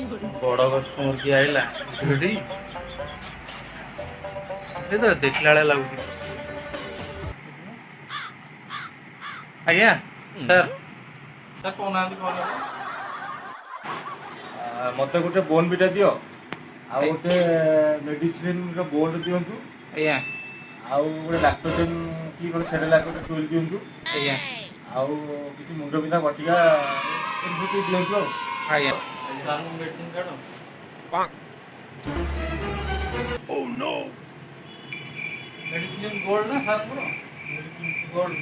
बड़ कस्टमर की आइला बुझिलु ये तो देखला बेले लगुच आज्ञा सर सर कौन कौन मत गोटे बोन बिटा दियो आ गोटे मेडिसिन रो बोल्ड दियंतु आज्ञा आउ गोटे लैक्टोजेन की गोटे सेरेलाक गोटे टूल दियंतु आज्ञा आउ किछि मुंड बिंधा बटिका एनफुटी दियंतु आज्ञा मेडिसिन काढो ओह नो मेडिसिन गोल्ड ना sir bro medicine gold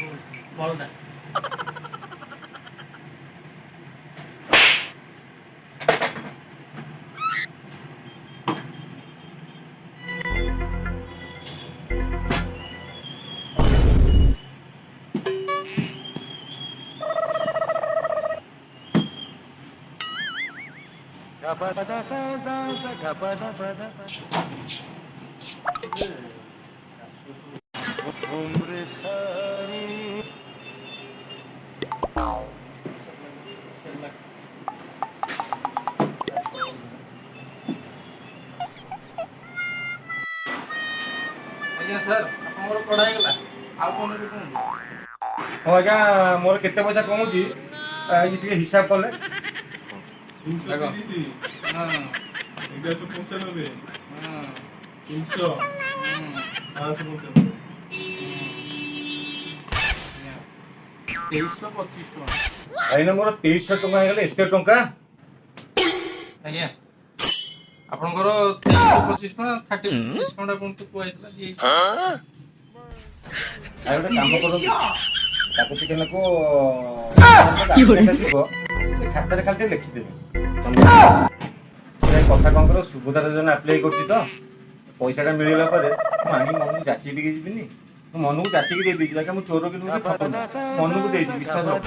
gold ना आज्ञा सर आपनकर पढ़ाई गला आ कोन कोन हो आज्ञा मोर केते पैसा कमउची ई टिके हिसाब करले देखो 330 हां 195 हां 300 595 2325 टका आइना मोर 2300 टका हेगले एते टका आज्ञा आपनकर 2325 टका 30 डिस्काउंट आपन तो कहैतला जे आ गोटे काम करो ताको टिके नको देखो खाता रे खाली लिखि देबे से कथा कोन करो सुविधा योजना अप्लाई करछि तो पैसा टा मिलिला पारे मानी मन जाची भी जिबिनी मन को जाची के दे दीजिए क्या मु चोर के नु ठकन मन को दे दी विश्वास रख